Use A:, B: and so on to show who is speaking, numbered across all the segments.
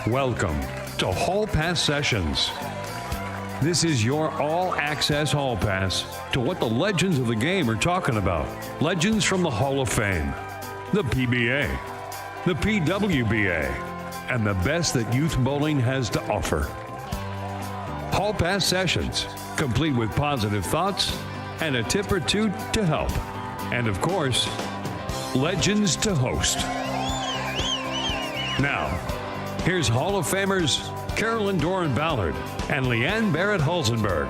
A: Welcome to Hall Pass Sessions. This is your all-access Hall Pass to what the legends of the game are talking about. Legends from the Hall of Fame, the PBA, the PWBA, and the best that youth bowling has to offer. Hall Pass Sessions, complete with positive thoughts and a tip or two to help. And of course, legends to host. Now, here's Hall of Famers Carolyn Doran-Ballard and Leanne Hulsenberg.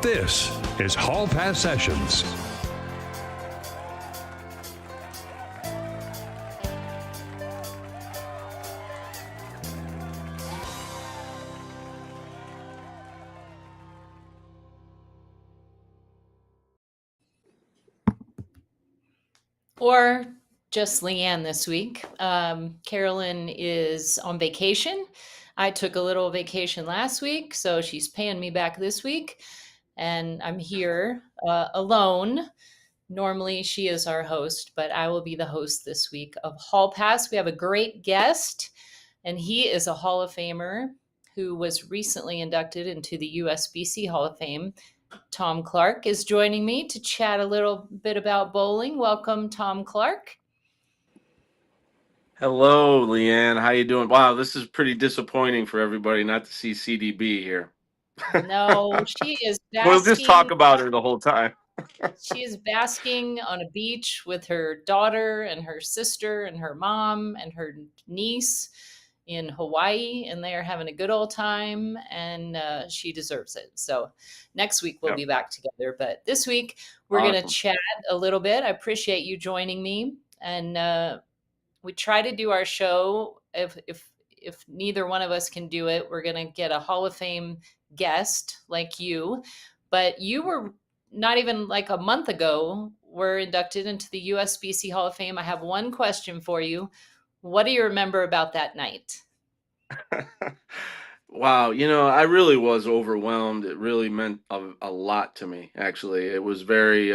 A: This is Hall Pass Sessions.
B: Or just Leanne this week. Carolyn is on vacation. I took a little vacation last week, so she's paying me back this week. And I'm here alone. Normally she is our host, but I will be the host this week of Hall Pass. We have a great guest, and he is a Hall of Famer who was recently inducted into the USBC Hall of Fame. Tom Clark is joining me to chat a little bit about bowling. Welcome, Tom Clark.
C: Hello, Leanne. How you doing? Wow, this is pretty disappointing for everybody not to see CDB here.
B: No, she is basking.
C: We'll just talk about her the whole time.
B: She is basking on a beach with her daughter and her sister and her mom and her niece in Hawaii, and they are having a good old time, and she deserves it. So next week we'll be back together, but this week we're going to chat a little bit. I appreciate you joining me, and we try to do our show. If neither one of us can do it, we're going to get a Hall of Fame guest like you. But you were not even like a month ago were inducted into the USBC Hall of Fame. I have one question for you. What do you remember about that night?
C: Wow, I really was overwhelmed. It really meant a lot to me, actually. It was very,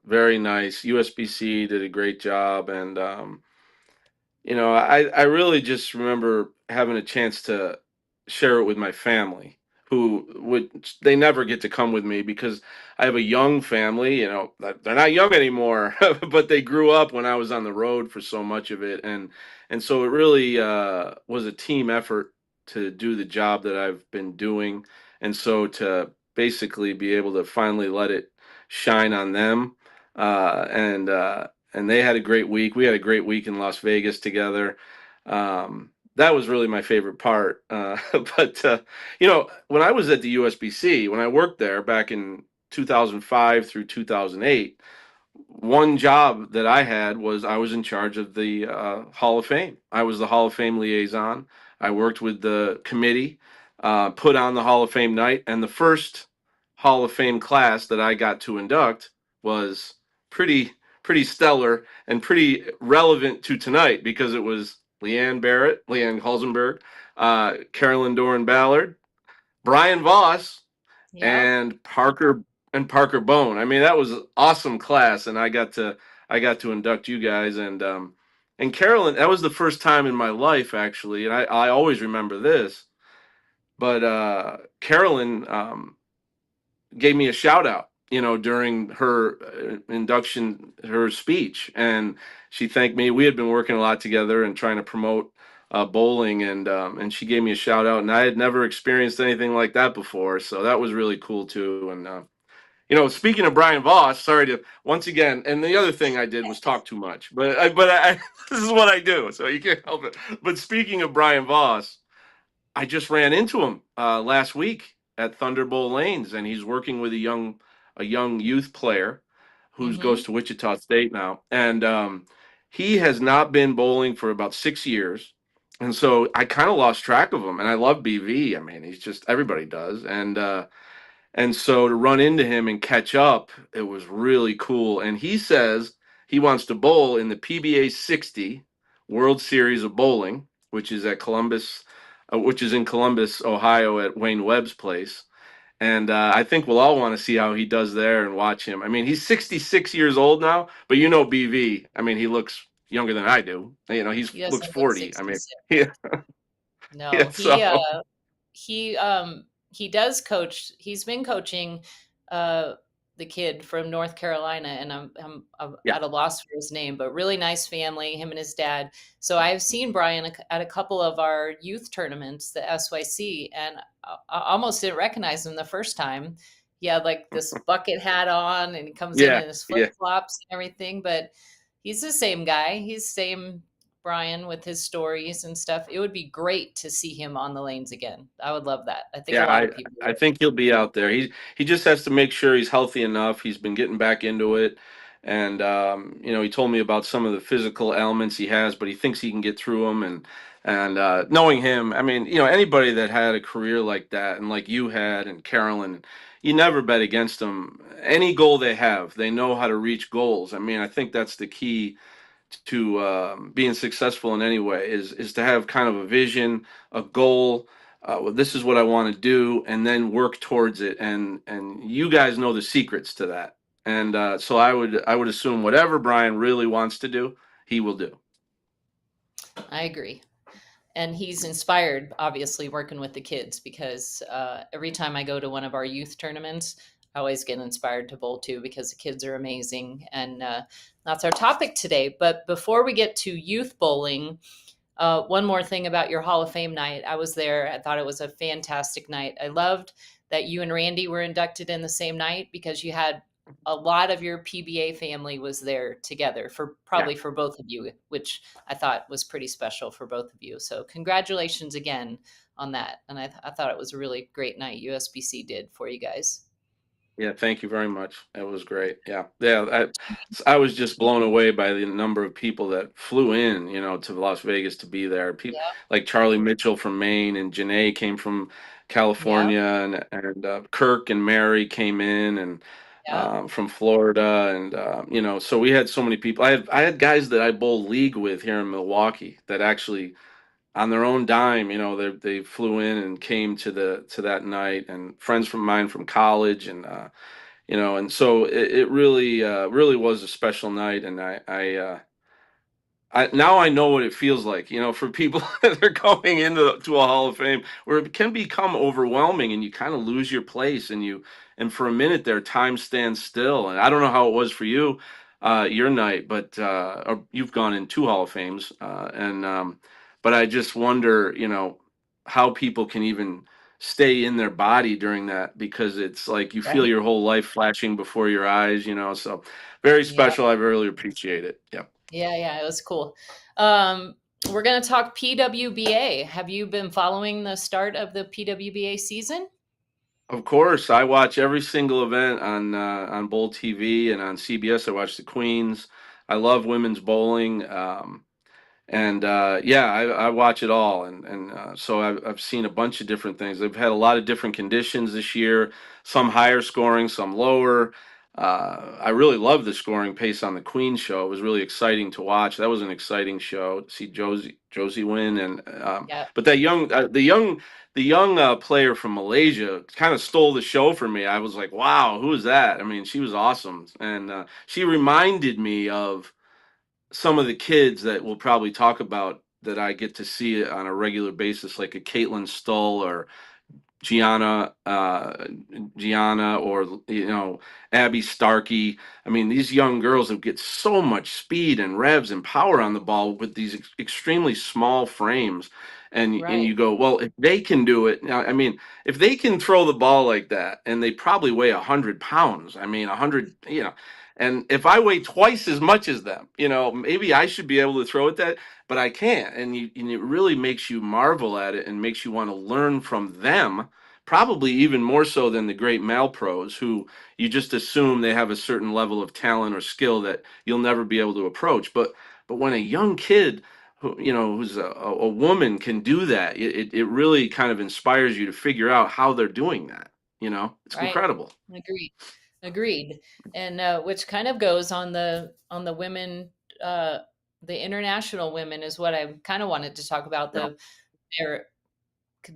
C: very nice. USBC did a great job, and I really just remember having a chance to share it with my family, they never get to come with me because I have a young family. They're not young anymore, but they grew up when I was on the road for so much of it, and so it really was a team effort to do the job that I've been doing, and so to basically be able to finally let it shine on them, and they had a great week. We had a great week in Las Vegas together. That was really my favorite part. But when I was at the USBC, when I worked there back in 2005 through 2008, one job that I had was I was in charge of the Hall of Fame. I was the Hall of Fame liaison. I worked with the committee, put on the Hall of Fame night, and the first Hall of Fame class that I got to induct was pretty stellar and pretty relevant to tonight because it was Leanne Hulsenberg, Carolyn Doran-Ballard, Brian Voss, and Parker Bone. I mean, that was an awesome class, and I got to induct you guys, and Carolyn. That was the first time in my life, actually, and I always remember this. But Carolyn gave me a shout out, during her induction, her speech, and she thanked me. We had been working a lot together and trying to promote bowling, and she gave me a shout out, and I had never experienced anything like that before, so that was really cool too. And speaking of Brian Voss, sorry to once again, and the other thing I did was talk too much, but I this is what I do, so you can't help it. But speaking of Brian Voss, I just ran into him last week at Thunderbolt Lanes, and he's working with a young youth player who goes to Wichita State now, and he has not been bowling for about 6 years, and so I kind of lost track of him. And I love BV. I mean, he's just, everybody does, and so to run into him and catch up, it was really cool. And he says he wants to bowl in the PBA 60 World Series of Bowling, which is in Columbus, Ohio, at Wayne Webb's place. And I think we'll all want to see how he does there and watch him. I mean, he's 66 years old now, but BV, I mean, he looks younger than I do. He looks 40. I mean, Yeah,
B: No,
C: so
B: he does coach. He's been coaching uh the kid from North Carolina, and I'm
C: yeah.
B: at a loss for his name, but really nice family, him and his dad. So I've seen Brian at a couple of our youth tournaments, the SYC, and I almost didn't recognize him the first time. He had like this bucket hat on, and he comes in
C: Yeah,
B: in his flip
C: yeah.
B: flops and everything, but he's the same guy. He's same Brian with his stories and stuff. It would be great to see him on the lanes again. I would love that. I think a
C: Yeah,
B: lot
C: I
B: of people
C: I
B: would.
C: think he'll be out there. He just has to make sure he's healthy enough. He's been getting back into it, and he told me about some of the physical ailments he has, but he thinks he can get through them. And knowing him, I mean, anybody that had a career like that, and like you had, and Carolyn, you never bet against them. Any goal they have, they know how to reach goals. I mean, I think that's the key to being successful in any way is to have kind of a vision, a goal. Well, this is what I want to do, and then work towards it. And you guys know the secrets to that. And so I would assume whatever Brian really wants to do, he will do.
B: I agree. And he's inspired, obviously, working with the kids because every time I go to one of our youth tournaments, I always get inspired to bowl too because the kids are amazing. And that's our topic today. But before we get to youth bowling, one more thing about your Hall of Fame night. I was there. I thought it was a fantastic night. I loved that you and Randy were inducted in the same night because you had a lot of your PBA family was there together for
C: Yeah.
B: probably for both of you, which I thought was pretty special for both of you. So congratulations again on that. And I thought it was a really great night USBC did for you guys.
C: Yeah, thank you very much. That was great. Yeah, yeah. I was just blown away by the number of people that flew in, to Las Vegas to be there. People
B: Yeah,
C: like Charlie Mitchell from Maine, and Janae came from
B: yeah,
C: California, and Kirk and Mary came in, and
B: yeah.
C: from Florida, and so we had so many people. I had guys that I bowl league with here in Milwaukee that actually on their own dime, they flew in and came to that night, and friends from mine from college, and so it really was a special night, and now I know what it feels like, for people that are going into a Hall of Fame, where it can become overwhelming, and you kind of lose your place, and for a minute there, time stands still. And I don't know how it was for you, your night, but or you've gone in two Hall of Fames, and but I just wonder, how people can even stay in their body during that, because it's like you feel
B: Right.
C: your whole life flashing before your eyes, So very
B: Yeah.
C: special. I really appreciate it. Yeah.
B: Yeah, yeah, it was cool. Um, we're going to talk PWBA. Have you been following the start of the PWBA season?
C: Of course, I watch every single event on Bowl TV and on CBS. I watch the Queens. I love women's bowling, and yeah, I watch it all. And so I've seen a bunch of different things. They've had a lot of different conditions this year. Some higher scoring, some lower. I really love the scoring pace on the Queen show. It was really exciting to watch. That was an exciting show to see Josie win, and
B: Yeah,
C: but the young player from Malaysia kind of stole the show for me. I was like, wow, who is that? I mean, she was awesome, and she reminded me of some of the kids that we'll probably talk about that I get to see on a regular basis, like a Caitlin Stull or Gianna, or Abby Starkey. I mean, these young girls have get so much speed and revs and power on the ball with these extremely small frames, and
B: right,
C: you go, well, if they can do it now, I mean, if they can throw the ball like that, and they probably weigh 100 pounds. I mean, 100, and if I weigh twice as much as them, maybe I should be able to throw it that, but I can't. And it really makes you marvel at it and makes you want to learn from them, probably even more so than the great male pros, who you just assume they have a certain level of talent or skill that you'll never be able to approach. But when a young kid who's a woman can do that, it really kind of inspires you to figure out how they're doing that. It's
B: right.
C: incredible.
B: Agreed. Agreed. And which kind of goes on the women, uh, the international women is what I kind of wanted to talk about.
C: Yeah.
B: Their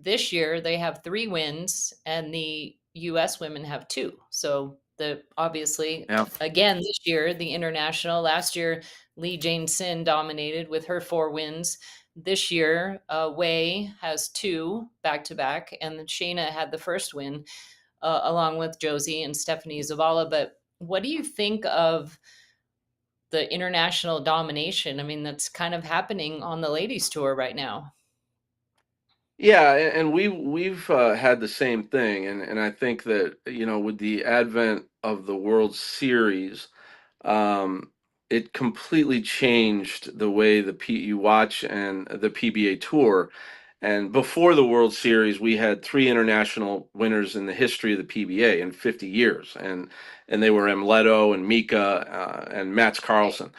B: this year they have 3 wins, and the U.S. women have 2. So the obviously
C: Yeah.
B: again this year, the international. Last year, Lee Jane Sin dominated with her 4 wins. This year, Wei has 2 back-to-back, and then Shayna had the first win, along with Josie and Stephanie Zavala. But what do you think of the international domination? I mean, that's kind of happening on the ladies tour right now.
C: Yeah, and we've had the same thing, and I think that with the advent of the World Series, um, it completely changed the way you watch and the PBA Tour. And before the World Series, we had three international winners in the history of the PBA in 50 years, and they were Leto and Mika and Mats Carlsen.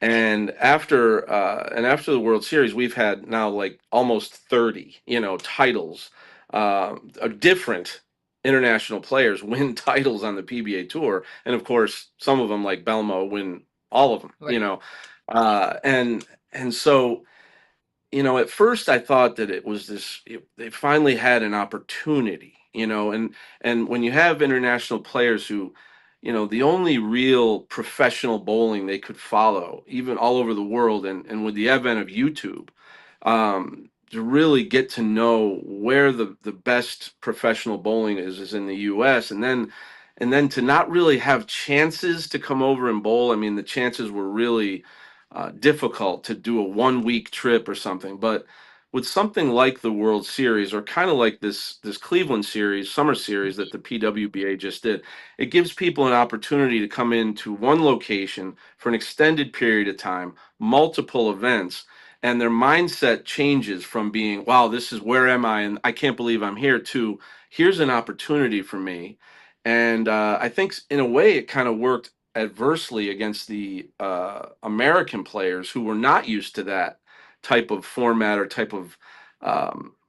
C: And after the World Series, we've had now like almost 30, titles. Different international players win titles on the PBA Tour, and of course, some of them like Belmo win all of them.
B: Right.
C: And so at first I thought that it was they finally had an opportunity, and when you have international players who, the only real professional bowling they could follow, even all over the world, and with the advent of YouTube, to really get to know where the best professional bowling is in the US, and then to not really have chances to come over and bowl. I mean, the chances were really difficult to do a 1 week trip or something. But with something like the World Series, or kind of like this Cleveland Series, Summer Series that the PWBA just did, it gives people an opportunity to come into one location for an extended period of time, multiple events, and their mindset changes from being, wow, this is where am I, and I can't believe I'm here, to here's an opportunity for me. And I think in a way it kind of worked adversely against the American players who were not used to that type of format or type of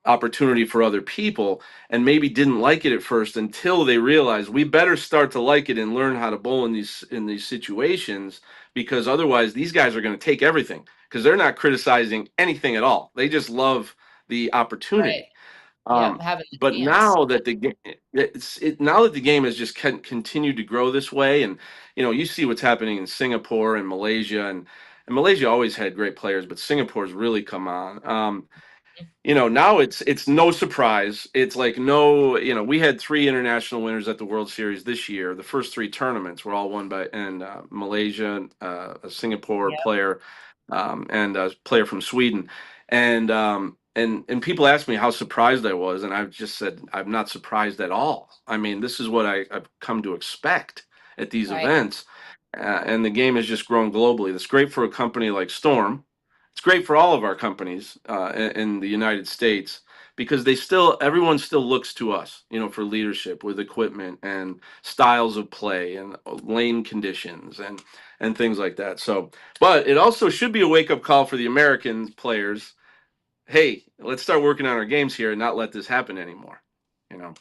C: opportunity for other people, and maybe didn't like it at first until they realized we better start to like it and learn how to bowl in these situations, because otherwise these guys are going to take everything, because they're not criticizing anything at all. They just love the
B: Right.
C: opportunity.
B: Yep, having the
C: But
B: chance.
C: now that the game has just continued to grow this way, and you see what's happening in Singapore and Malaysia, and Malaysia always had great players, but Singapore's really come on. Now it's no surprise. It's like no, we had three international winners at the World Series this year. The first three tournaments were all won by and Malaysia, a Singapore
B: Yep,
C: player, and a player from Sweden. And people ask me how surprised I was, and I've just said I'm not surprised at all. I mean, this is what I've come to expect at these
B: right.
C: events, and the game has just grown globally. That's great for a company like Storm. It's great for all of our companies in the United States, because everyone still looks to us, for leadership with equipment and styles of play and lane conditions and things like that. So, but it also should be a wake up call for the American players. Hey, let's start working on our games here and not let this happen anymore. You know.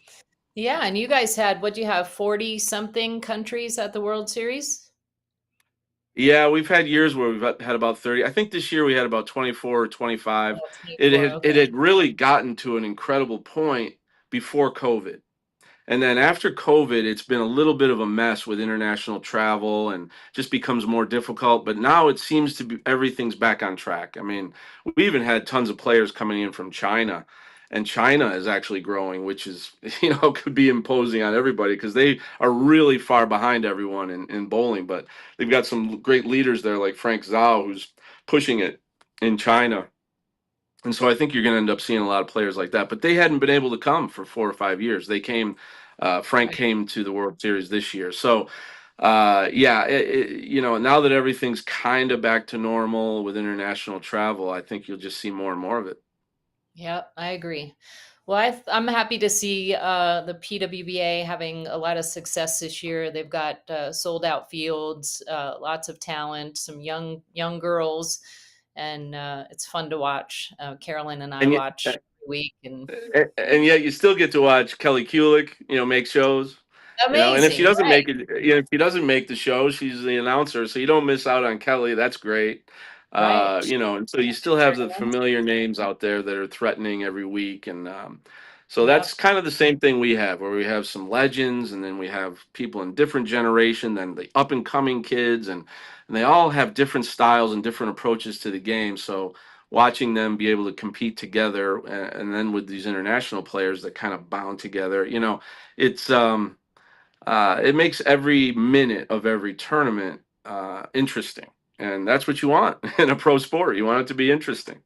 B: Yeah, and you guys had, what do you have, 40 something countries at the World Series?
C: Yeah, we've had years where we've had about 30. I think this year we had about 24 or 25.
B: Oh,
C: It
B: 24,
C: had it
B: okay.
C: had really gotten to an incredible point before COVID. And then after COVID, it's been a little bit of a mess with international travel, and just becomes more difficult. But now it seems to be everything's back on track. I mean, we even had tons of players coming in from China, and China is actually growing, which is, could be imposing on everybody, because they are really far behind everyone in bowling. But they've got some great leaders there, like Frank Zhao, who's pushing it in China. And so I think you're going to end up seeing a lot of players like that. But they hadn't been able to come for 4 or 5 years. They came, Frank
B: Right.
C: came to the World Series this year. So, yeah, now that everything's kind of back to normal with international travel, I think you'll just see more and more of it.
B: Yeah, I agree. Well, I'm happy to see the PWBA having a lot of success this year. They've got sold out fields, lots of talent, some young girls, and it's fun to watch. Carolyn and I
C: And yet,
B: watch every week, and
C: and yet you still get to watch Kelly Kulick, make shows. And if she
B: amazing,
C: doesn't
B: right?
C: make it, if she doesn't make the show, she's the announcer, so you don't miss out on Kelly. That's great.
B: Right.
C: And so you still have the
B: Tournaments.
C: familiar names out there that are threatening every week, and So
B: Yep.
C: that's kind of the same thing we have, where we have some legends, and then we have people in different generation, then the up and coming kids, and they all have different styles and different approaches to the game. So watching them be able to compete together, and then with these international players that kind of bound together, it's it makes every minute of every tournament interesting, and that's what you want in a pro sport. You want it to be interesting.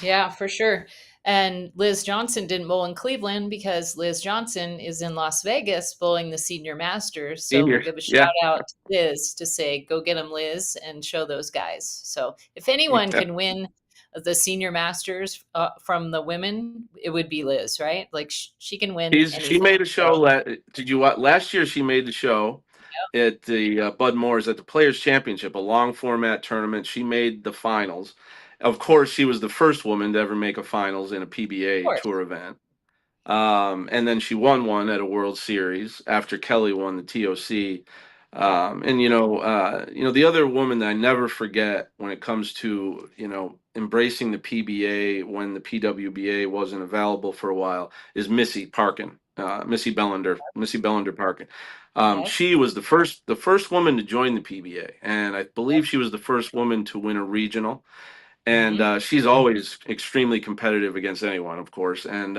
B: Yeah, for sure. And Liz Johnson didn't bowl in Cleveland because Liz Johnson is in Las Vegas bowling the Senior Masters. So we'll
C: Seniors,
B: give a
C: yeah,
B: shout out to Liz to say, go get them, Liz, and show those guys. So if anyone
C: yeah.
B: can win the Senior Masters from the women, it would be Liz, right? Like she can win
C: She
B: anything.
C: made a show.
B: So
C: Did you watch last year? She made the show at the Bud Moore's at the Players Championship, a long format tournament. She made the finals. Of course, she was the first woman to ever make a finals in a
B: of
C: PBA
B: course.
C: tour event. And then she won one at a World Series after Kelly won the TOC. And the other woman that I never forget when it comes to embracing the PBA when the PWBA wasn't available for a while is Missy Parkin, Missy Bellander Parkin.
B: Yes.
C: She was the first woman to join the PBA, and I believe she was the first woman to win a regional. And
B: Hmm.
C: she's always extremely competitive against anyone, of course. And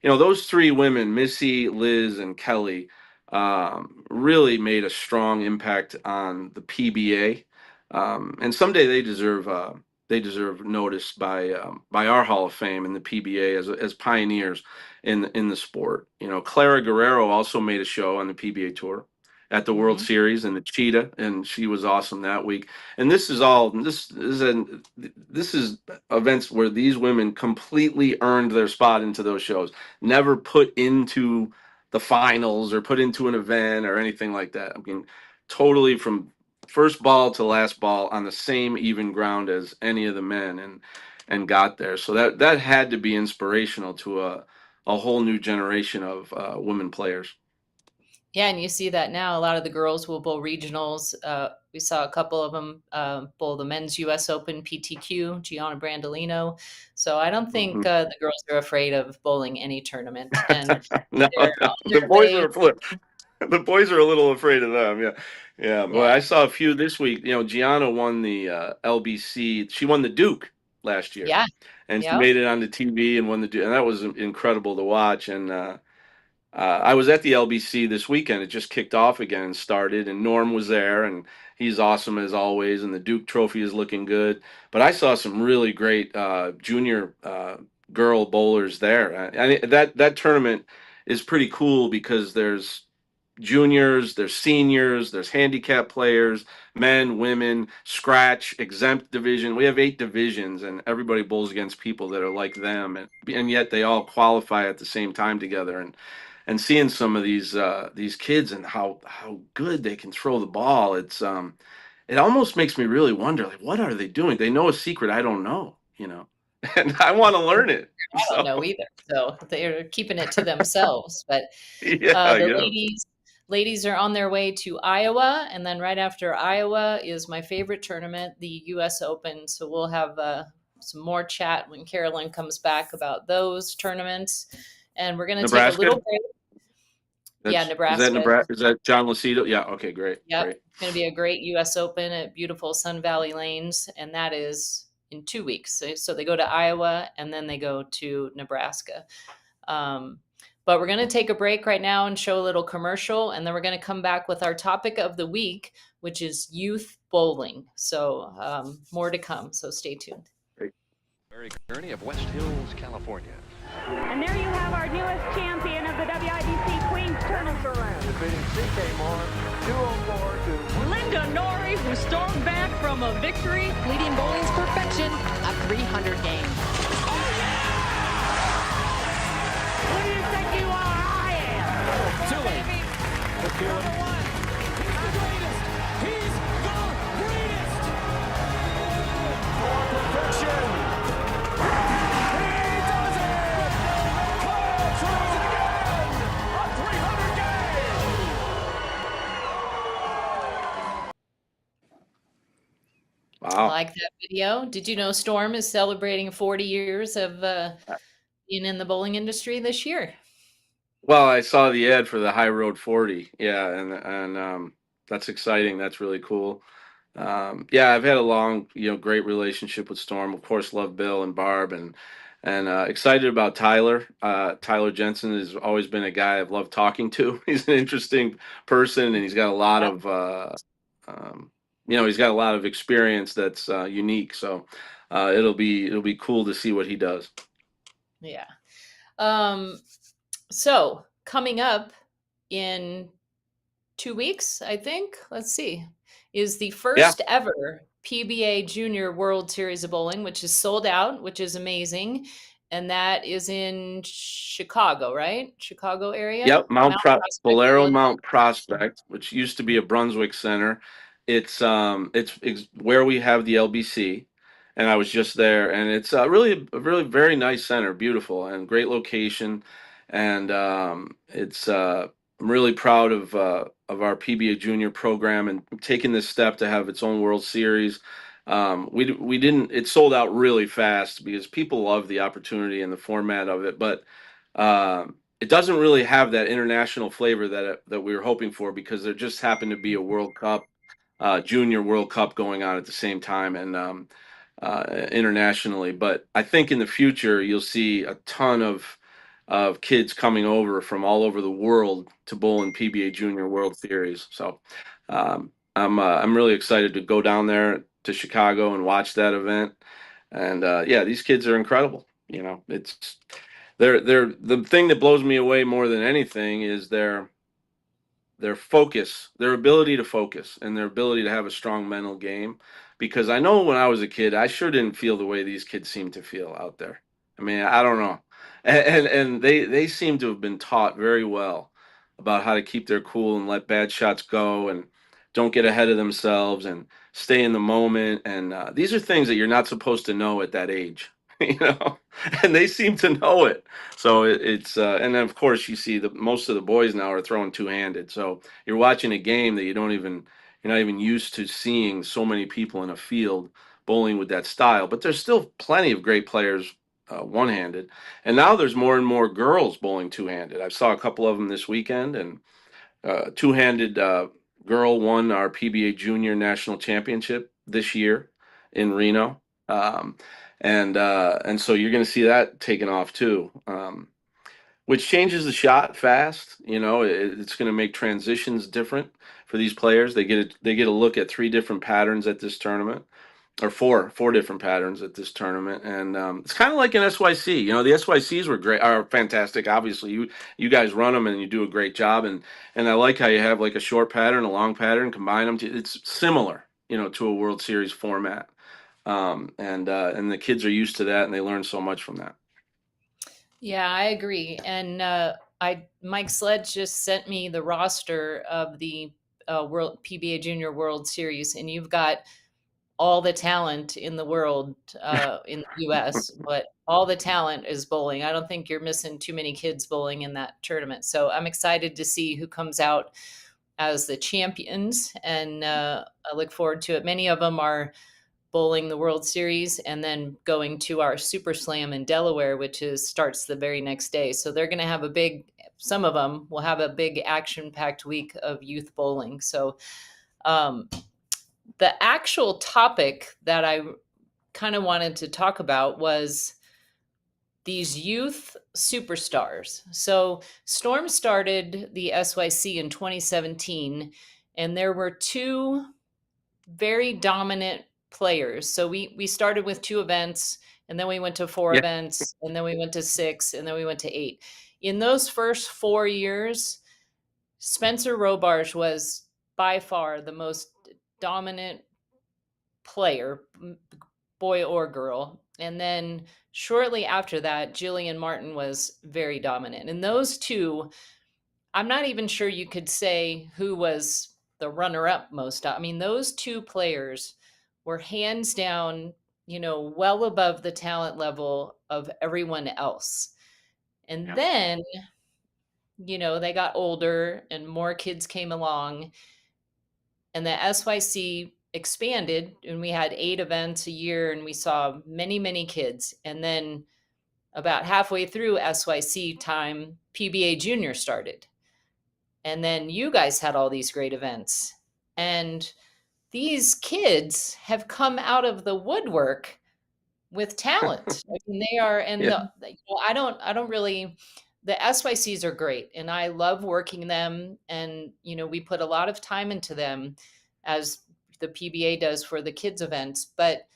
C: those three women, Missy, Liz, and Kelly, really made a strong impact on the PBA. And someday they deserve notice by our Hall of Fame in the PBA as pioneers in the sport. Clara Guerrero also made a show on the PBA tour at the World
B: Hmm.
C: Series in the Cheetah, and she was awesome that week. And this is events where these women completely earned their spot into those shows, never put into the finals or put into an event or anything like that. I mean, totally from first ball to last ball on the same even ground as any of the men, and got there. So that had to be inspirational to a whole new generation of women players.
B: Yeah, and you see that now. A lot of the girls will bowl regionals. We saw a couple of them bowl the men's U.S. Open PTQ, Gianna Brandolino. So I don't think
C: Mhm.
B: the girls are afraid of bowling any tournament, and
C: No,
B: they're
C: no,
B: on
C: the
B: their
C: boys
B: way.
C: are the boys are a little afraid of them. Yeah, yeah. Well,
B: Yeah,
C: I saw a few this week. Gianna won the LBC. She won the Duke last year,
B: yeah,
C: and she
B: yeah.
C: made it on the TV and won the Duke, and that was incredible to watch. And I was at the LBC this weekend. It just kicked off again and started, and Norm was there, and he's awesome as always. And the Duke Trophy is looking good. But I saw some really great junior girl bowlers there. That tournament is pretty cool because there's juniors, there's seniors, there's handicap players, men, women, scratch, exempt division. We have 8 divisions, and everybody bowls against people that are like them, and yet they all qualify at the same time together. And seeing some of these kids and how good they can throw the ball, it almost makes me really wonder, like, what are they doing? They know a secret I don't know, and I want to learn it.
B: I don't
C: So
B: know either. So they're keeping it to themselves. But
C: yeah, I
B: the
C: guess.
B: ladies are on their way to Iowa, and then right after Iowa is my favorite tournament, the U.S. Open. So we'll have some more chat when Carolyn comes back about those tournaments, and we're going to take a
C: Nebraska.
B: little break. Yeah,
C: Is that
B: Nebraska.
C: Nebraska? Is that John Lucido? Yeah. Okay. Great.
B: Yep,
C: Great.
B: it's going to be a great U.S. Open at beautiful Sun Valley Lanes, and that is in 2 weeks. So they go to Iowa, and then they go to Nebraska. Um, but we're going to take a break right now and show a little commercial, and then we're going to come back with our topic of the week, which is youth bowling. So more to come. So stay tuned.
C: Great.
D: Barry Kearney of West Hills, California.
E: And there you have our newest champion of the WIBC Queens Tournament.
F: Defeating CK Moore, 204 to
G: Linda Nori, who stormed back from a victory, leading bowling's perfection, a 300 game.
E: Who do you think you are? I am.
F: Too late. Number one. He's the greatest. He's the greatest. For perfection. He does it. Carl tries it again. A 300 game.
C: Wow.
B: Like that video. Did you know Storm is celebrating 40 years of being in the bowling industry this year.
C: Well, I saw the ad for the High Road 40. Yeah, and that's exciting. That's really cool. Yeah, I've had a long, great relationship with Storm. Of course, love Bill and Barb, and excited about Tyler. Tyler Jensen has always been a guy I've loved talking to. He's an interesting person, and he's got a lot
B: Yeah.
C: of, um, he's got a lot of experience that's unique. So it'll be cool to see what he does.
B: Yeah. Um, so coming up in 2 weeks, I think, let's see, is the
C: Yeah.
B: first ever PBA Junior World Series of Bowling, which is sold out, which is amazing. And that is in Chicago, right? Chicago area,
C: Yep,
B: Mount Prospect,
C: Bolero
B: Illinois.
C: Mount Prospect, which used to be a Brunswick Center. It's where we have the LBC, and I was just there, and it's really a really very nice center, beautiful and great location, and it's I'm really proud of our PBA Junior program and taking this step to have its own World Series. We didn't it sold out really fast because people love the opportunity and the format of it, but. It doesn't really have that international flavor that we were hoping for because there just happened to be a World Cup, Junior World Cup going on at the same time and internationally. But I think in the future you'll see a ton of kids coming over from all over the world to bowl in PBA Junior World Series. So I'm really excited to go down there to Chicago and watch that event. And yeah, these kids are incredible. It's they're the thing that blows me away more than anything is their focus, their ability to focus, and their ability to have a strong mental game. Because I know when I was a kid, I sure didn't feel the way these kids seem to feel out there. I mean, I don't know, and they seem to have been taught very well about how to keep their cool and let bad shots go and don't get ahead of themselves and stay in the moment. And these are things that you're not supposed to know at that age, you know, and they seem to know it. So it's and then of course you see the most of the boys now are throwing two-handed. So you're watching a game that you're not even used to seeing so many people in a field bowling with that style. But there's still plenty of great players one-handed, and now there's more and more girls bowling two-handed. I saw a couple of them this weekend, and two-handed girl won our PBA Junior National Championship this year in Reno. Um, and so you're going to see that taken off too, which changes the shot fast. It's going to make transitions different for these players. They get a look at three different patterns at this tournament, or four different patterns at this tournament, and it's kind of like an SYC. The SYCs are fantastic. Obviously, you guys run them and you do a great job, and I like how you have like a short pattern, a long pattern, combine them. It's similar, to a World Series format, and the kids are used to that, and they learn so much from that.
B: Yeah, I agree. And Mike Sledge just sent me the roster of the World PBA Junior World Series, and you've got all the talent in the world in the U.S., but all the talent is bowling. I don't think you're missing too many kids bowling in that tournament. So I'm excited to see who comes out as the champions, and I look forward to it. Many of them are bowling the World Series and then going to our Super Slam in Delaware, which starts the very next day. So they're going to have some of them will have a big action-packed week of youth bowling. So the actual topic that I kind of wanted to talk about was these youth superstars. So Storm started the SYC in 2017, and there were two very dominant players. So we started with 2 events, and then we went to 4
C: Yeah.
B: events, and then we went to 6, and then we went to 8. In those first 4 years, Spencer Robarge was by far the most dominant player, boy or girl. And then shortly after that, Jillian Martin was very dominant. And those two, I'm not even sure you could say who was the runner up most. I mean, those 2 players were hands down, well above the talent level of everyone else. And
C: Yeah.
B: then, they got older and more kids came along, and the SYC expanded, and we had 8 events a year, and we saw many, many kids. And then about halfway through SYC time, PBA Jr. started. And then you guys had all these great events. And these kids have come out of the woodwork with talent. I mean, they are, and
C: Yeah.
B: I don't really, the SYCs are great, and I love working them. And we put a lot of time into them, as the PBA does for the kids events. But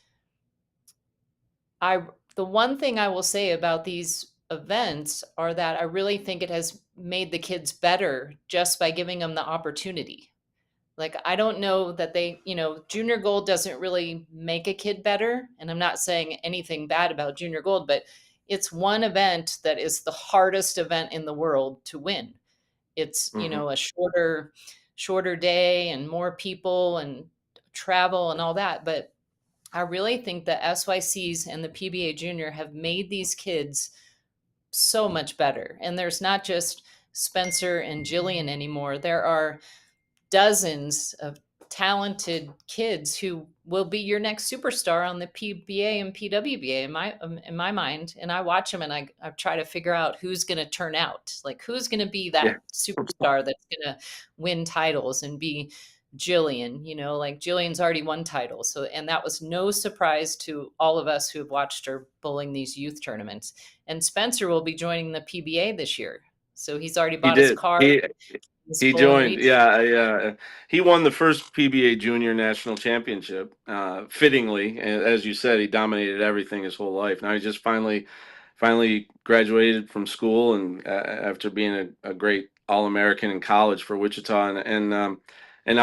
B: the one thing I will say about these events are that I really think it has made the kids better just by giving them the opportunity. Like, I don't know that junior gold doesn't really make a kid better. And I'm not saying anything bad about junior gold, but it's one event that is the hardest event in the world to win. It's, a shorter day and more people and travel and all that. But I really think the SYCs and the PBA Junior have made these kids so much better. And there's not just Spencer and Jillian anymore. There are dozens of talented kids who will be your next superstar on the PBA and PWBA in my mind. And I watch them and I try to figure out who's going to turn out, like who's going to be that superstar that's going to win titles and be Jillian. Like Jillian's already won titles. So, and that was no surprise to all of us who have watched her bowling these youth tournaments. And Spencer will be joining the PBA this year. So he's already bought his car.
C: He joined. Yeah. He won the first PBA Junior National Championship. Fittingly, as you said, he dominated everything his whole life. Now he just finally graduated from school, and after being a great All-American in college for Wichita, and now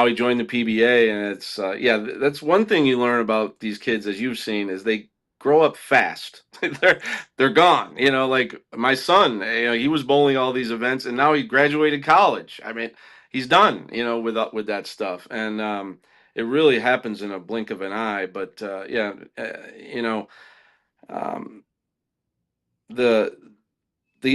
C: he joined the PBA. And it's that's one thing you learn about these kids, as you've seen, is they grow up fast. they're gone. Like my son, he was bowling all these events, and now he graduated college. I mean, he's done. With that stuff, and it really happens in a blink of an eye. But the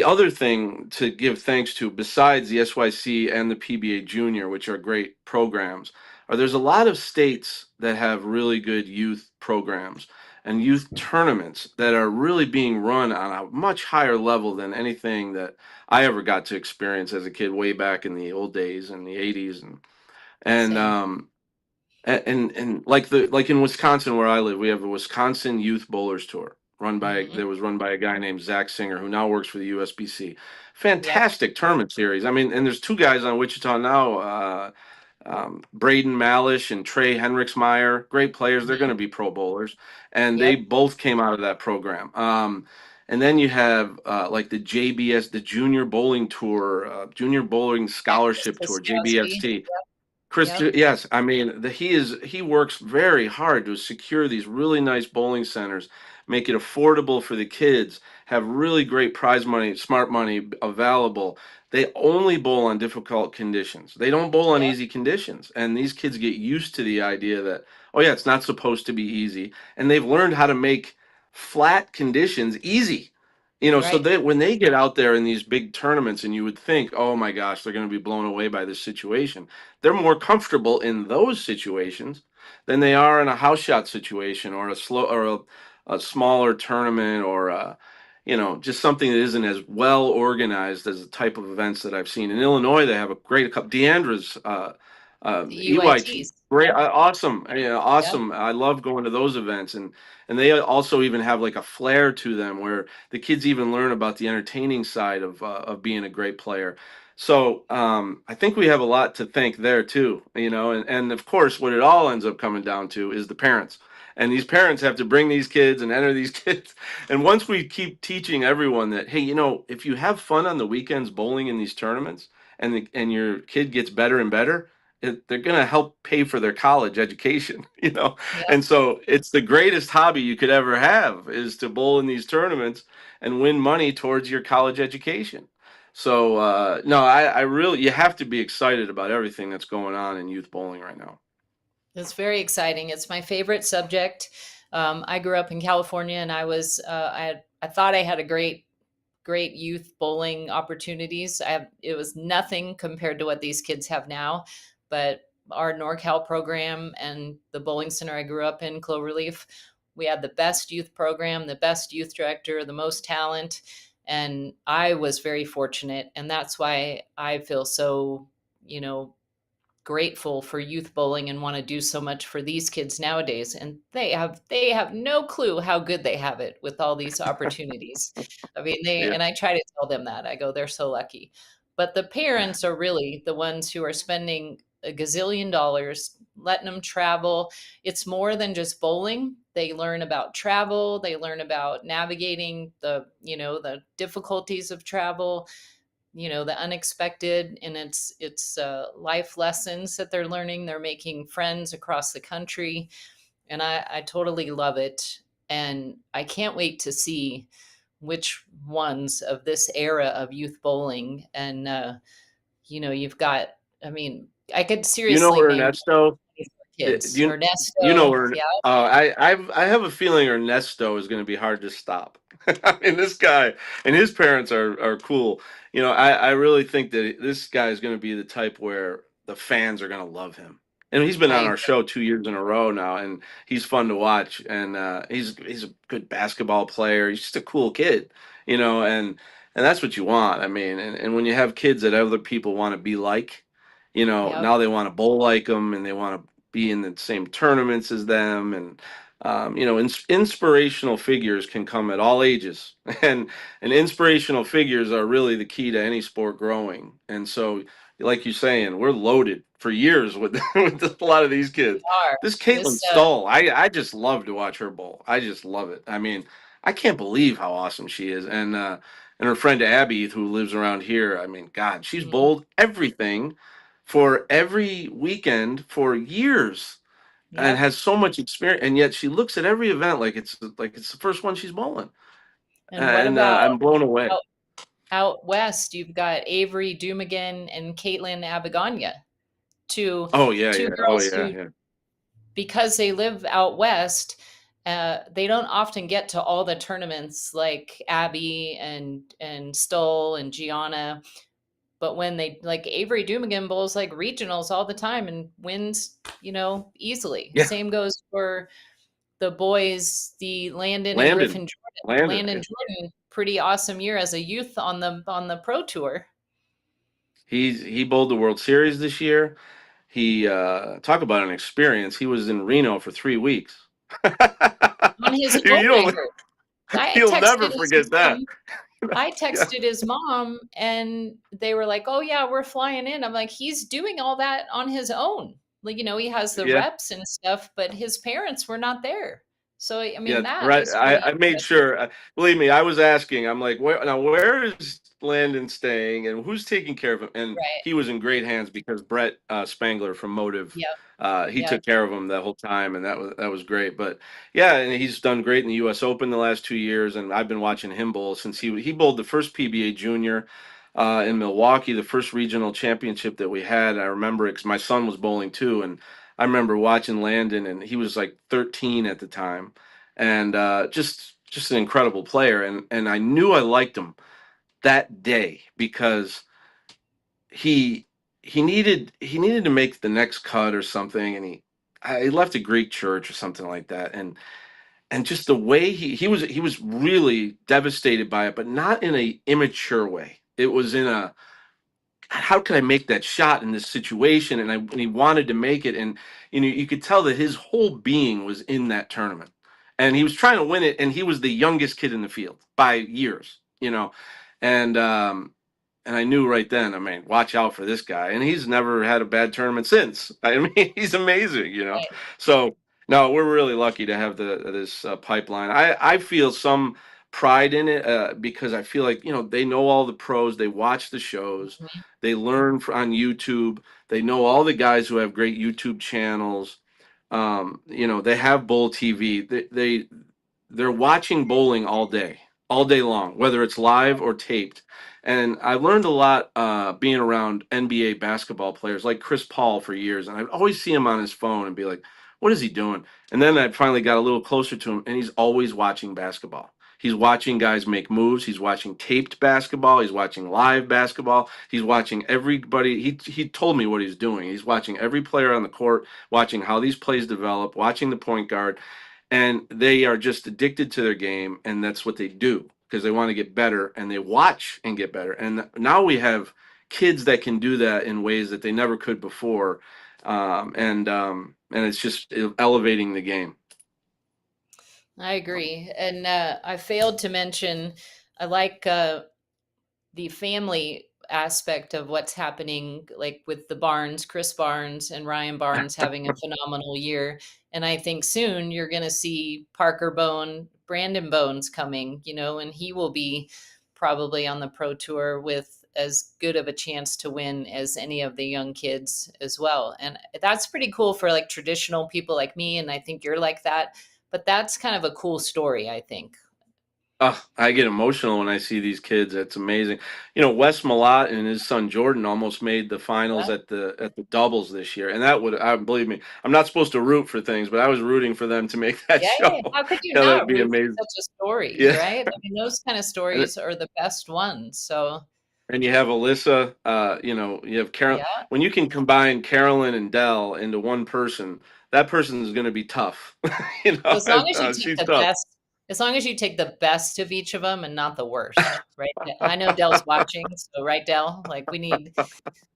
C: other thing to give thanks to, besides the SYC and the PBA Junior, which are great programs, there's a lot of states that have really good youth programs and youth tournaments that are really being run on a much higher level than anything that I ever got to experience as a kid way back in the old days in the 80s. And like in Wisconsin where I live, we have a Wisconsin Youth Bowlers Tour run by a guy named Zach Singer, who now works for the USBC. Fantastic tournament series. I mean, and there's two guys on Wichita now, Braden Malish and Trey Henriksmeyer, great players. They're going to be pro bowlers, and they both came out of that program. And then you have like the JBS, the Junior Bowling Tour, Junior Bowling Scholarship Tour, JBST. Yes, I mean he works very hard to secure these really nice bowling centers, make it affordable for the kids, have really great prize money, smart money available. They only bowl on difficult conditions. They don't bowl on easy conditions, and these kids get used to the idea that it's not supposed to be easy, and they've learned how to make flat conditions easy. So that when they get out there in these big tournaments, and you would think, oh my gosh, they're going to be blown away by this situation. They're more comfortable in those situations than they are in a house shot situation or a smaller tournament or just something that isn't as well organized as the type of events that I've seen. In Illinois, they have a great couple. Deandra's EYT. Great, awesome, awesome. I love going to those events, and they also even have like a flair to them where the kids even learn about the entertaining side of being a great player. So I think we have a lot to thank there too, and of course what it all ends up coming down to is the parents. And these parents have to bring these kids and enter these kids. And once we keep teaching everyone that, hey, if you have fun on the weekends bowling in these tournaments and your kid gets better and better, they're going to help pay for their college education, And so it's the greatest hobby you could ever have is to bowl in these tournaments and win money towards your college education. So, no, I really, you have to be excited about everything that's going on in youth bowling right now.
B: It's very exciting. It's my favorite subject. I grew up in California, and I thought I had a great youth bowling opportunities. It was nothing compared to what these kids have now, but our NorCal program and the bowling center I grew up in, Cloverleaf, We had the best youth program, the best youth director, the most talent. And I was very fortunate. And that's why I feel so, you know, grateful for youth bowling and want to do so much for these kids nowadays. And they have no clue how good they have it with all these opportunities. I mean,
C: Yeah.
B: and I try to tell them that. I go, they're so lucky. But the parents are really the ones who are spending a gazillion dollars, letting them travel. It's more than just bowling. They learn about travel, they learn about navigating the difficulties of travel, the unexpected, and it's life lessons that they're learning. They're making friends across the country, and I totally love it. And I can't wait to see which ones of this era of youth bowling. And you've got, I mean, I could
C: You know
B: seriously name
C: Ernesto.
B: kids.
C: Do you know
B: Ernesto,
C: where?
B: yeah,
C: I have a feeling Ernesto is going to be hard to stop. I mean, this guy and his parents are cool. I really think that this guy is going to be the type where the fans are going to love him. And he's been on
B: I
C: our show 2 years in a row now, and he's fun to watch. And he's a good basketball player. He's just a cool kid, and that's what you want. I mean, and when you have kids that other people want to be like,
B: yep,
C: now they want to bowl like them, and they want to be in the same tournaments as them. And inspirational figures can come at all ages, and inspirational figures are really the key to any sport growing. And so, like you're saying, we're loaded for years with with a lot of these
B: we
C: kids.
B: are.
C: This Caitlin
B: This
C: Stoll, I just love to watch her bowl. I just love it. I mean, I can't believe how awesome she is. And her friend Abby, who lives around here, I mean, God, she's
B: mhm,
C: bowled everything for every weekend for years and
B: yep.
C: has so much experience, and yet she looks at every event like it's the first one she's bowling,
B: And what
C: and
B: about
C: I'm blown away.
B: out, out west? You've got Avery Dumigan and Caitlin Abigania, two
C: Oh yeah,
B: two
C: yeah, oh
B: girls
C: yeah,
B: who,
C: yeah.
B: because they live out west, they don't often get to all the tournaments like Abby and Stoll and Gianna. But when they, like, Avery Dumigan bowls like regionals all the time and wins, easily.
C: Yeah,
B: Same goes for the boys, the Landon and
C: Landon,
B: Griffin Jordan.
C: Landon,
B: Landon
C: yeah.
B: Jordan, pretty awesome year as a youth on the pro tour.
C: He bowled the World Series this year. He talk about an experience. He was in Reno for 3 weeks.
B: On his
C: you
B: own, I
C: don't,
B: heard. I
C: You'll
B: texted
C: never
B: his
C: forget that.
B: mom. I
C: Yeah,
B: texted his mom and they were like, "Oh yeah, we're flying in." I'm like, "He's doing all that on his own." Like, he has the
C: yeah.
B: reps and stuff, but his parents were not there. So, I mean,
C: Yeah,
B: that
C: right.
B: is
C: I,
B: really
C: I made
B: impressive.
C: sure. Believe me, I was asking. I'm like, where is Landon staying, and who's taking care of him? And
B: Right.
C: he was in great hands because Brett Spangler from Motive,
B: Yep.
C: he
B: Yep.
C: took care of him the whole time, and that was great. But yeah, and he's done great in the U.S. Open the last 2 years, and I've been watching him bowl since he bowled the first PBA Junior in Milwaukee, the first regional championship that we had. I remember it because my son was bowling too, and I remember watching Landon, and he was like 13 at the time, and just an incredible player. And I knew I liked him that day because he he needed to make the next cut or something, and he left a Greek church or something like that, and just the way he was really devastated by it, but not in a immature way. It was in a, how could I make that shot in this situation? And he wanted to make it, and you could tell that his whole being was in that tournament, and he was trying to win it. And he was the youngest kid in the field by years, and and I knew right then. I mean, watch out for this guy, and he's never had a bad tournament since. I mean, he's amazing.
B: Right.
C: So no, we're really lucky to have this pipeline. I feel some pride in it because I feel like they know all the pros, they watch the shows,
B: Mhm.
C: they learn on YouTube. They know all the guys who have great YouTube channels. They have Bowl TV. They're watching bowling all day long, whether it's live or taped. And I learned a lot being around NBA basketball players like Chris Paul for years, and I'd always see him on his phone and be like, "What is he doing?" And then I finally got a little closer to him, and he's always watching basketball. He's watching guys make moves. He's watching taped basketball. He's watching live basketball. He's watching everybody. He told me what he's doing. He's watching every player on the court, watching how these plays develop, watching the point guard. and they are just addicted to their game, and that's what they do because they want to get better, and they watch and get better. And now we have kids that can do that in ways that they never could before, and it's just elevating the game.
B: I agree. And I failed to mention, I like the family aspect of what's happening, like with the Barnes, Chris Barnes and Ryan Barnes having a phenomenal year. And I think soon you're going to see Brandon Bones coming, and he will be probably on the pro tour with as good of a chance to win as any of the young kids as well. And that's pretty cool for like traditional people like me. And I think you're like that, but that's kind of a cool story, I think.
C: Oh, I get emotional when I see these kids. It's amazing. Wes Malott and his son Jordan almost made the finals
B: Yeah.
C: at the doubles this year, and that would, believe me, I'm not supposed to root for things, but I was rooting for them to make that
B: Yeah,
C: show.
B: how could you
C: Yeah, that'd
B: not
C: be
B: root for
C: amazing.
B: such a story,
C: Yeah,
B: right? I mean, those kind of
C: and,
B: stories are the best ones. So,
C: and you have Alyssa. You have Carol.
B: yeah.
C: When you can combine Carolyn and Dell into one person, that person is going to be tough.
B: Well, as long as you take
C: She's
B: the
C: tough.
B: best, as long as you take the best of each of them and not the worst, right? I know Dell's watching, so right, Dell, like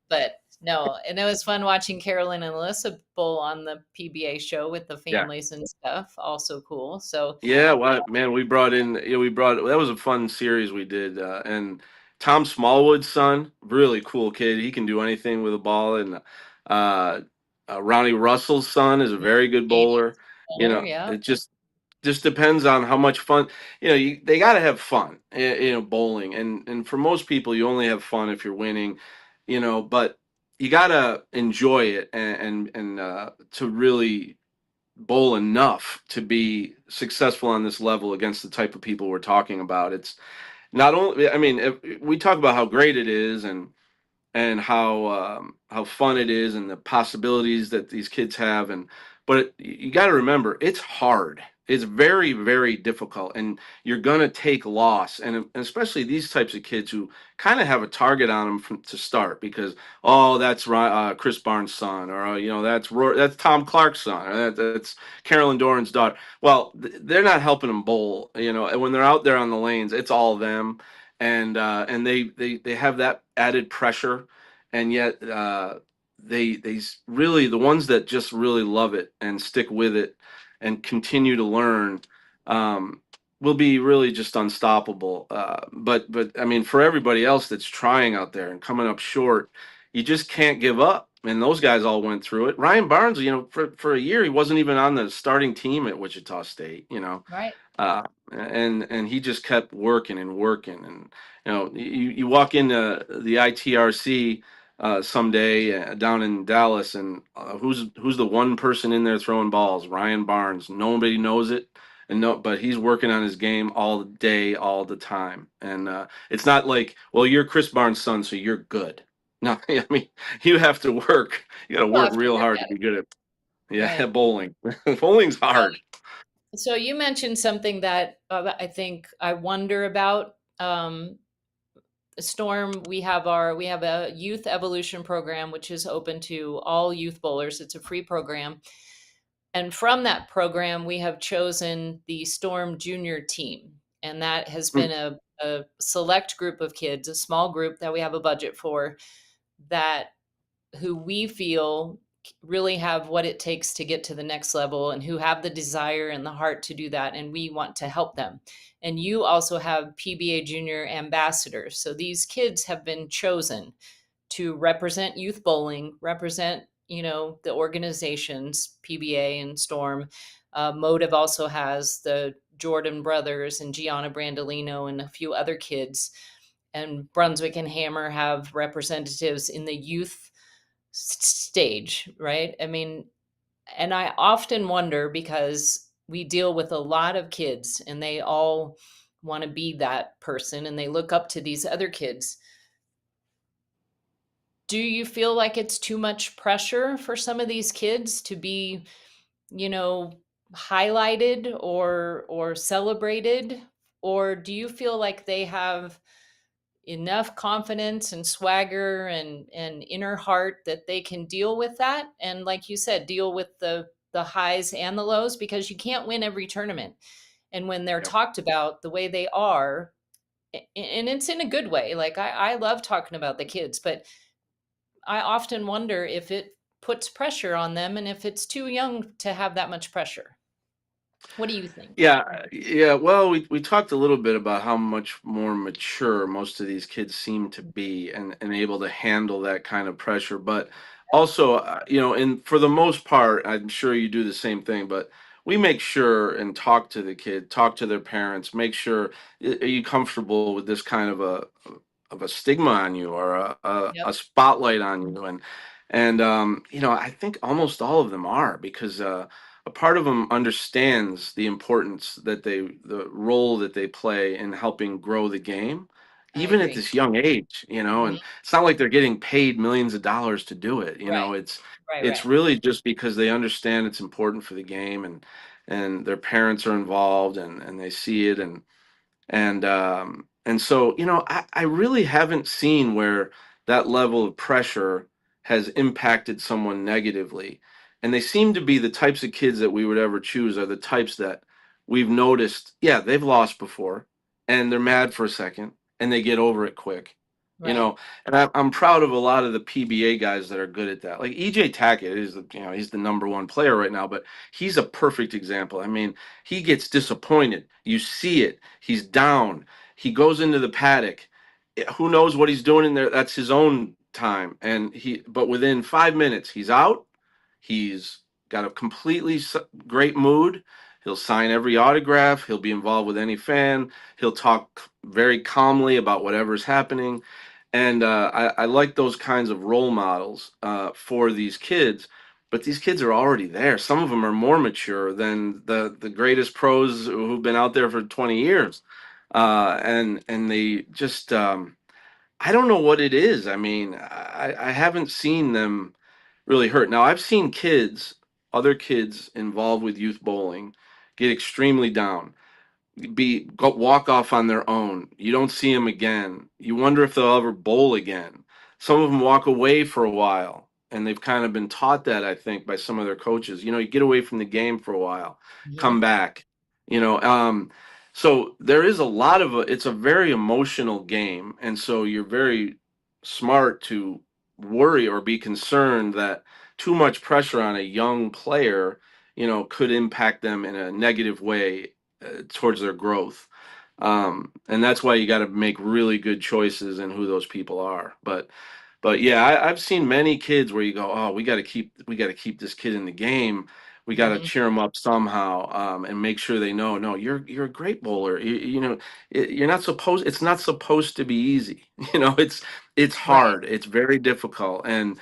B: but no, and it was fun watching Carolyn and Alyssa Bowl on the PBA show with the
C: Yeah.
B: families and stuff. Also cool. So,
C: Yeah, well, man, that was a fun series we did, and Tom Smallwood's son, really cool kid. He can do anything with a ball, and uh, Ronnie Russell's son is a very good
B: Canadian
C: bowler.
B: center, yeah.
C: It just depends on how much fun. They got to have fun. Bowling, and for most people, you only have fun if you're winning. But you got to enjoy it and to really bowl enough to be successful on this level against the type of people we're talking about. It's not only, I mean, if we talk about how great it is and how fun it is and the possibilities that these kids have, but you got to remember it's hard. It's very, very difficult, and you're gonna take loss, and especially these types of kids who kind of have a target on them to start because that's Chris Barnes' son, or that's Tom Clark's son, or that's Carolyn Doran's daughter. Well, they're not helping them bowl. And when they're out there on the lanes, it's all them, and they have that added pressure, and yet they really, the ones that just really love it and stick with it and continue to learn, will be really just unstoppable. But I mean, for everybody else that's trying out there and coming up short, you just can't give up. And those guys all went through it. Ryan Barnes, for a year he wasn't even on the starting team at Wichita State.
B: Right.
C: And he just kept working and working. And you walk into the ITRC someday down in Dallas, and who's the one person in there throwing balls? Ryan Barnes. Nobody knows it, but he's working on his game all day, all the time. And it's not like, well, you're Chris Barnes' son, so you're good. No, I mean, you have to work. You got to
B: People
C: work
B: have to
C: real
B: work
C: hard to
B: at
C: be
B: it.
C: good at. Yeah,
B: Right.
C: bowling. Bowling's hard.
B: So you mentioned something that I think I wonder about. Storm, we have a youth evolution program which is open to all youth bowlers. It's a free program. And from that program, we have chosen the Storm Junior team. And that has been a select group of kids, a small group that we have a budget for, that who we feel really have what it takes to get to the next level and who have the desire and the heart to do that. And we want to help them. And you also have PBA Junior ambassadors. So these kids have been chosen to represent youth bowling, represent, the organizations, PBA and Storm. Motive also has the Jordan brothers and Gianna Brandolino and a few other kids. And Brunswick and Hammer have representatives in the youth stage, right? I mean, and I often wonder because we deal with a lot of kids and they all want to be that person and they look up to these other kids. Do you feel like it's too much pressure for some of these kids to be, you know, highlighted or celebrated? Or do you feel like they have enough confidence and swagger and inner heart that they can deal with that, and like you said, deal with the the highs and the lows, because you can't win every tournament. And when they're
C: Yep.
B: talked about the way they are, and it's in a good way. Like I love talking about the kids, but I often wonder if it puts pressure on them and if it's too young to have that much pressure. What do you think?
C: Yeah. Well, we talked a little bit about how much more mature most of these kids seem to be, and able to handle that kind of pressure. But also, and for the most part, I'm sure you do the same thing. But we make sure and talk to the kid, talk to their parents, make sure, are you comfortable with this kind of a stigma on you, or
B: Yep.
C: a spotlight on you, and I think almost all of them are, because a part of them understands the importance the role that they play in helping grow the game,
B: I
C: even at
B: agree.
C: this young age,
B: Mhm.
C: and it's not like they're getting paid millions of dollars to do it.
B: Right.
C: It's
B: Right.
C: really just because they understand it's important for the game, and their parents are involved, and they see it, and so, I really haven't seen where that level of pressure has impacted someone negatively. And they seem to be the types of kids that we would ever choose are the types that we've noticed, yeah, they've lost before, and they're mad for a second, and they get over it quick. You
B: Right.
C: know, and I'm proud of a lot of the PBA guys that are good at that. Like EJ Tackett is he's the number one player right now, but he's a perfect example. I mean, he gets disappointed. You see it. He's down. He goes into the paddock. Who knows what he's doing in there? That's his own time. But within 5 minutes, he's out. He's got a completely great mood. He'll sign every autograph. He'll be involved with any fan. He'll talk very calmly about whatever's happening. And I like those kinds of role models for these kids. But these kids are already there. Some of them are more mature than the greatest pros who've been out there for 20 years. And they just, I don't know what it is. I mean, I haven't seen them really hurt. Now, I've seen other kids involved with youth bowling, get extremely down, walk off on their own. You don't see them again. You wonder if they'll ever bowl again. Some of them walk away for a while, and they've kind of been taught that, I think, by some of their coaches. You get away from the game for a while, come
B: Mhm.
C: back. You know, um, so there is a lot of it's a very emotional game, and so you're very smart to worry or be concerned that too much pressure on a young player, could impact them in a negative way towards their growth. And that's why you got to make really good choices in who those people are. But yeah, I've seen many kids where you go, oh, we got to keep this kid in the game. We got to
B: Mhm.
C: cheer them up somehow, and make sure they know, no, you're a great bowler. You're not supposed. It's not supposed to be easy. It's
B: Right.
C: hard. It's very difficult, and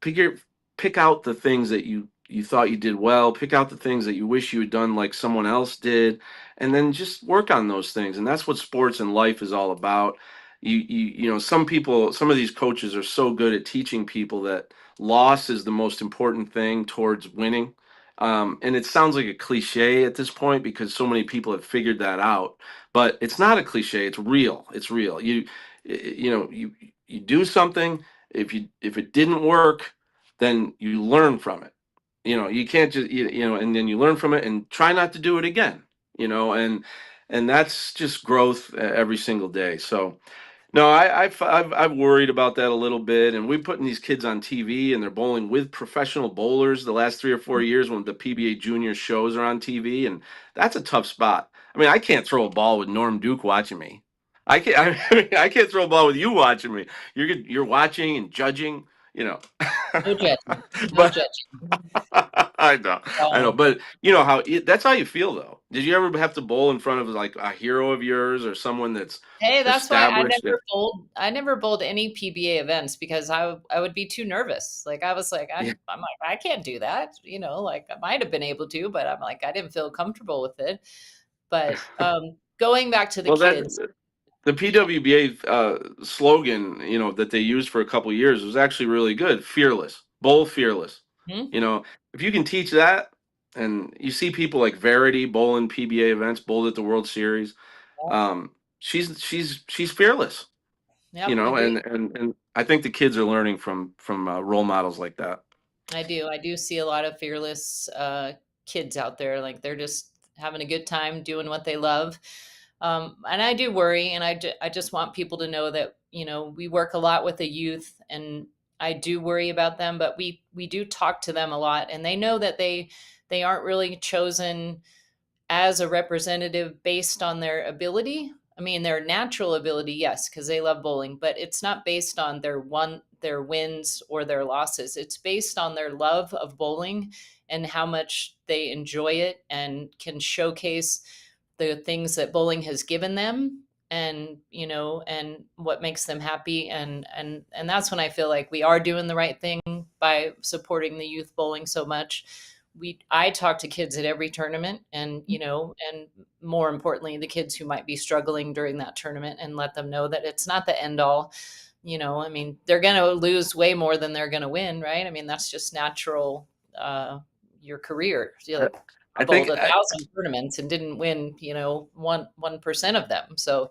C: pick out the things that you thought you did well. Pick out the things that you wish you had done like someone else did, and then just work on those things. And that's what sports and life is all about. Some of these coaches are so good at teaching people that loss is the most important thing towards winning. And it sounds like a cliche at this point because so many people have figured that out, but it's not a cliche. It's real. It's real. You do something. If it didn't work, then you learn from it. You can't just and then you learn from it and try not to do it again. And that's just growth every single day. So no, I've worried about that a little bit, and we're putting these kids on TV, and they're bowling with professional bowlers the last 3 or 4 years when the PBA Junior shows are on TV, and that's a tough spot. I mean, I can't throw a ball with Norm Duke watching me. I can't. I mean, I can't throw a ball with you watching me. You're watching and judging, you know.
B: No judging. No
C: But
B: judging.
C: I know,
B: So,
C: but that's how you feel though. Did you ever have to bowl in front of like a hero of yours or someone that's
B: hey, that's why
C: established?
B: I never bowled any PBA events because I would be too nervous. Like I was like
C: Yeah.
B: I'm like I can't do that. Like I might have been able to, but I'm like I didn't feel comfortable with it. But going back to the
C: Well,
B: kids,
C: the
B: yeah.
C: PWBA slogan, that they used for a couple years was actually really good. Fearless, bowl fearless.
B: Hmm?
C: You know, if you can teach that, and you see people like Verity bowling PBA events, bowled at the World Series. Um, she's fearless.
B: Yep, agree.
C: And I think the kids are learning from role models like that.
B: I do. I do see a lot of fearless kids out there. Like they're just having a good time doing what they love. And I do worry, and I just want people to know that, we work a lot with the youth, and I do worry about them, but we do talk to them a lot, and they know that they aren't really chosen as a representative based on their ability. I mean, their natural ability, yes, because they love bowling, but it's not based on their wins or their losses. It's based on their love of bowling and how much they enjoy it and can showcase the things that bowling has given them, and and what makes them happy, and that's when I feel like we are doing the right thing by supporting the youth bowling so much. I talk to kids at every tournament, and and more importantly the kids who might be struggling during that tournament, and let them know that it's not the end all. I mean, they're going to lose way more than they're going to win, right? I mean, that's just natural. Your career,
C: I
B: bowled
C: think,
B: 1,000 tournaments and didn't win 1% of them. So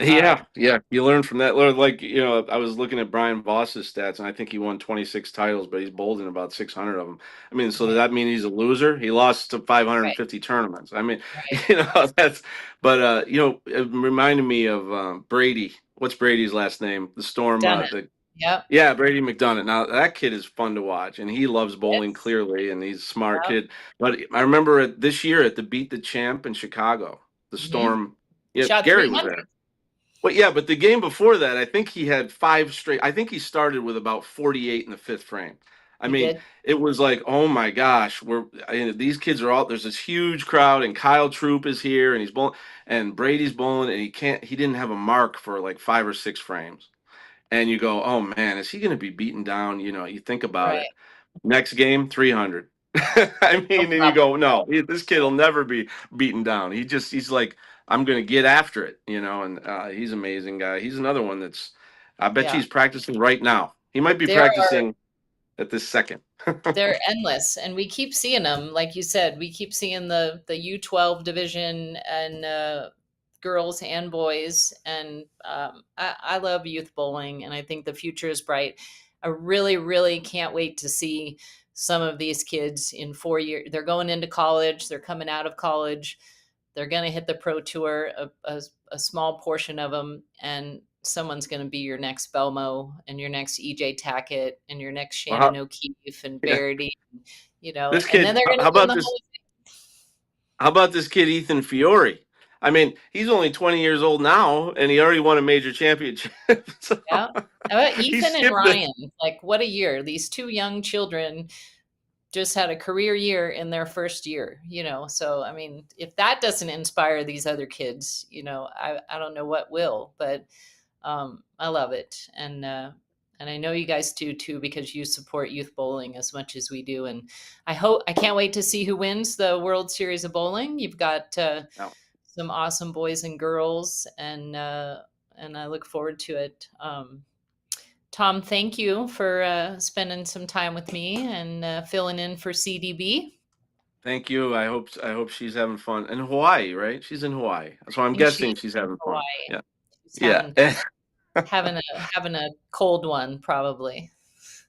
C: yeah, yeah, you learn from that. Like, I was looking at Brian Voss's stats, and I think he won 26 titles, but he's bowled in about 600 of them. I mean, so does
B: right,
C: that mean he's a loser? He lost to
B: right,
C: 550 tournaments. I mean,
B: right.
C: that's, but, it reminded me of Brady. What's Brady's last name? The Storm,
B: Done it. Yep.
C: yeah, Brady McDonough. Now, that kid is fun to watch, and he loves bowling
B: Yes.
C: clearly, and he's a smart
B: Yep.
C: kid. But I remember this year at the Beat the Champ in Chicago, the
B: Hmm.
C: Storm, yeah,
B: Shot
C: Gary was
B: 300.
C: there. Well, yeah, but the game before that, I think he had five straight. I think he started with about 48 in the fifth frame. I
B: He
C: mean,
B: did.
C: it was like, oh my gosh, these kids are all, there's this huge crowd, and Kyle Troop is here, and he's bowling, and Brady's bowling, and he didn't have a mark for like 5 or 6 frames. And you go, oh man, is he going to be beaten down? You think about it.
B: Right.
C: Next game, 300. I
B: No
C: mean, and you
B: problem.
C: go, no, this kid will never be beaten down. He's like, I'm going to get after it, and he's an amazing guy. He's another one I bet you
B: Yeah.
C: he's practicing right now. He might be
B: There are
C: practicing at this second.
B: They're endless, and we keep seeing them. Like you said, we keep seeing the U12 division, and girls and boys. And I love youth bowling, and I think the future is bright. I really, really can't wait to see some of these kids in 4 years. They're going into college. They're coming out of college. They're going to hit the pro tour, a small portion of them, and someone's going to be your next Belmo and your next EJ Tackett and your next
C: Well,
B: Shannon O'Keefe and
C: yeah,
B: Verity,
C: this
B: and then
C: kid.
B: they're going to
C: How
B: win
C: about
B: the
C: this?
B: whole.
C: How about this kid Ethan Fiore? I mean, he's only 20 years old now, and he already won a major championship. So
B: Yeah. How about
C: he
B: Ethan and
C: skipped the.
B: Ryan? Like, what a year. These two young children just had a career year in their first year. So, I mean, if that doesn't inspire these other kids, I don't know what will, but I love it. And I know you guys do too, because you support youth bowling as much as we do. And I can't wait to see who wins the World Series of Bowling. You've got
C: No,
B: some awesome boys and girls, and I look forward to it. Tom, thank you for spending some time with me and filling in for CDB.
C: thank you. I hope she's having fun in Hawaii, right? She's in Hawaii, so I'm
B: And she's
C: guessing she's
B: in
C: having fun.
B: Hawaii.
C: Yeah,
B: She's
C: yeah.
B: having a cold one, probably.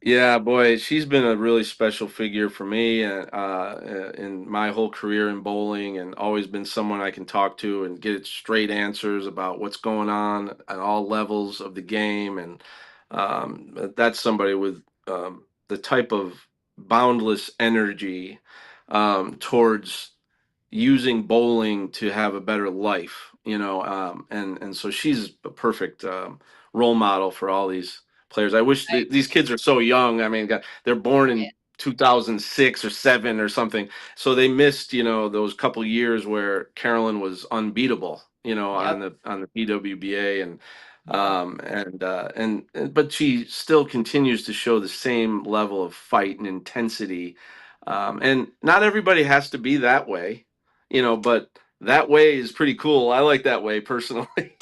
C: Yeah, boy, she's been a really special figure for me, in my whole career in bowling, and always been someone I can talk to and get straight answers about what's going on at all levels of the game. And that's somebody with the type of boundless energy towards using bowling to have a better life, and so she's a perfect role model for all these players. I wish
B: I
C: these kids are so young. I mean, they're born in
B: agree.
C: 2006 or 7 or something, so they missed, those couple years where Carolyn was unbeatable,
B: Yep.
C: on the PWBA, and
B: Yep.
C: but she still continues to show the same level of fight and intensity, and not everybody has to be that way, but that way is pretty cool. I like that way personally.
B: This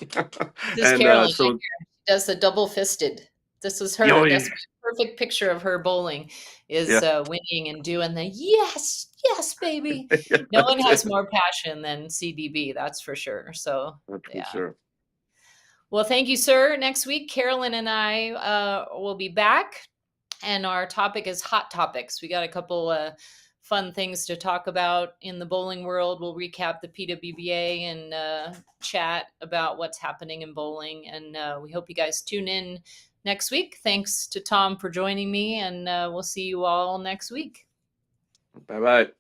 B: is
C: And
B: Carolyn.
C: so,
B: She does the double fisted. This is
C: oh
B: her.
C: yeah,
B: That's a perfect picture of her bowling, is
C: yeah,
B: winning and doing the yes, yes, baby.
C: yeah,
B: No one
C: that's
B: has
C: it.
B: more passion than CDB, that's for sure. So,
C: That's for
B: yeah.
C: sure.
B: Well, thank you, sir. Next week, Carolyn and I will be back. And our topic is hot topics. We got a couple fun things to talk about in the bowling world. We'll recap the PWBA and chat about what's happening in bowling. And we hope you guys tune in next week. Thanks to Tom for joining me, and we'll see you all next week.
C: Bye-bye.